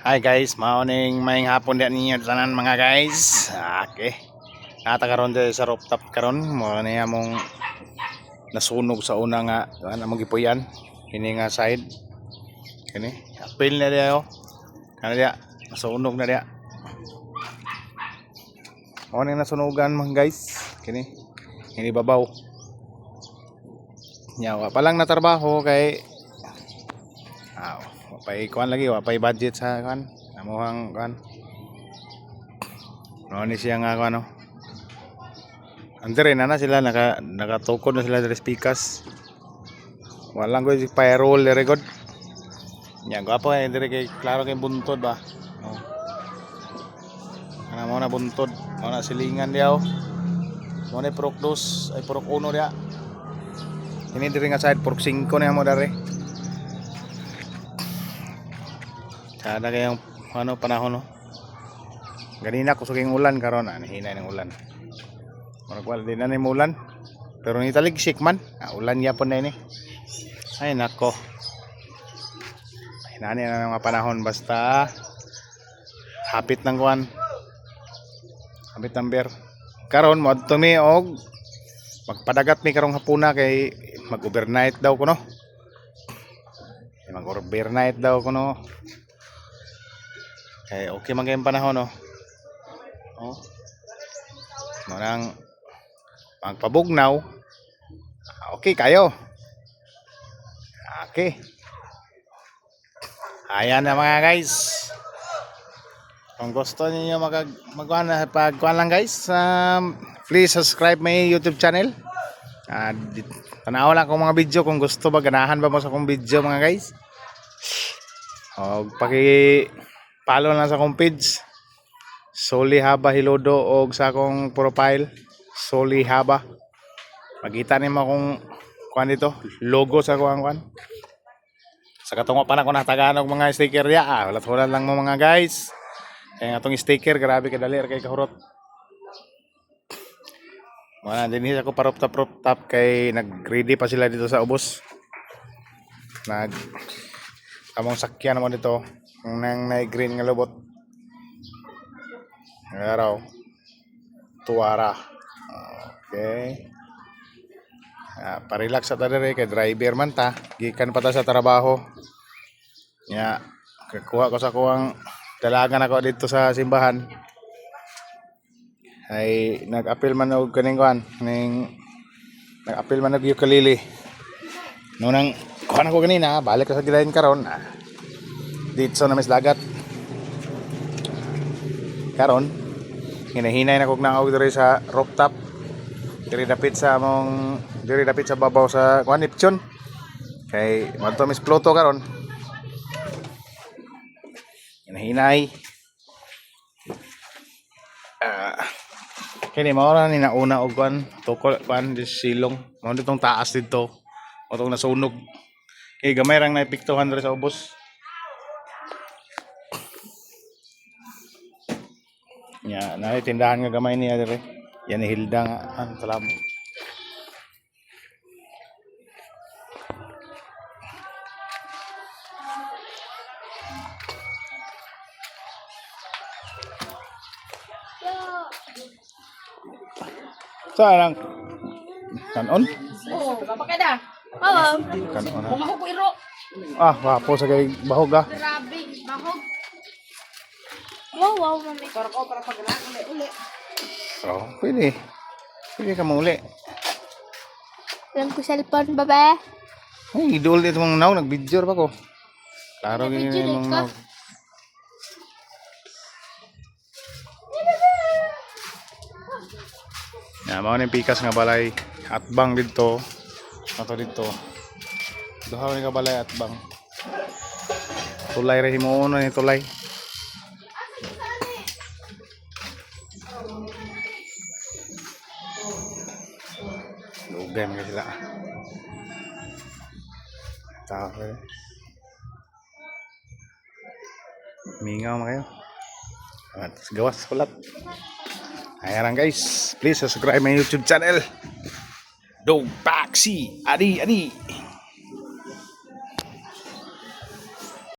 Hi guys, maoning maing hapon diyan ninyo tanan mga guys. Okay. Nata karon diri sa rooftop karon, mo niya mong nasunog sa una nga among gipuyan. Kini nga side. Kini, apil na diyo. Kana dia, nasunog na dia. Mo ning nasunugan mga guys. Kini. Ini babaw. Nya wa pa lang natrabaho kay wapay kuan lagi, wapay budget sa kuan. Amuhang kuan. No ni siya nga kuan no. Andre na sila nakatukod na sila dari speakers. Walang ko si payroll dire god. Nya gwapo dire kay klaro kay buntod ba. No. Ana mo na buntod, mo na silingan diaw. Mo na purok 2 ay purok 1 dia. Ini dire nga side purok 5 na mo dari. Kada kayong ano panahon no. Ganina kusuging ulan karon hinay ng ulan. Maragwal din na ni ulan. Pero ni taligsik man. Ulan yapon na ini. Ay nako. Hinani na mga panahon basta hapit ng kuan. Hapit ng beer. Karon mo adto mi og magpadagat mi karong hapuna kay mag-overnight daw ko no. Mag-overnight daw ko no. Okay, okay man kayong panahon no. Oh. Nang magpabugnaw. Okay kayo. Okay. Ayan na mga guys. Kung gusto niyo magkuhan lang guys, please subscribe my YouTube channel. Tanaw lang akong mga video kung gusto ba ganahan ba mo sa akong video mga guys. O paki-follow lang sa akong page. Soli Haba Hilodo og sa akong profile Soli Haba. Makita nimo akong kuan dito, logo sa akong kuan. Sa katungo pa na ko natagaan og mga sticker dia. Wala lang mo mga guys. Kaya atong sticker grabe kadali kay kahurot. Wala din ako pa rooftop kay nag-ready pa sila dito sa ubos. Among sakyan naman dito nang na-green nga lubot. Araw. Tuwara. Okay. Pa-relax sa tadere kay driver man ta. Gikan pa ta sa trabaho. Nya kakuha ko sa kuwang dalagan ako dito sa simbahan. Ay nag-appeal man og kaning kuan, nag-appeal man og ukulele. No nang kuan ako ganina, balik ko sa gidayon karon. Dito na mis dagat. Karon hinahinay na kog naog diri sa rooftop. Diri dapit sa babaw sa kuan Neptune. Kay madto mis Pluto karon. Hinahinay. Kini mao ra ni nauna og kuan tukol kuan di silong. Mao ditong taas dito. Mao tong nasunog. Kay gamay rang naepektuhan diri sa ubos. Nya na tindahan nga gamay niya dire. Yan ni Hilda nga salam. Sarang kanon? Oo, kapag dah. Oo. Kanon. Bumahog ko iro. Wapo sa kay bahog ah. Grabe, bahog. Wow, mami. Para paglaan uli. Oh, pwede. Pwede ka muli. Lang ko cellphone, baba. Ay, idol dito mong naw, nag-video pa ko. Klaro gini mong naw. Ya, mao ni pikas nga balay atbang dito. Ato dito. Duha ni ka balay atbang. Tulay ra himuon ni tulay. Lugay mga sila. Tawa. Mingaw mga kayo. At gawas kulat. Ayan guys, please subscribe my YouTube channel. Dog Paxi, adi.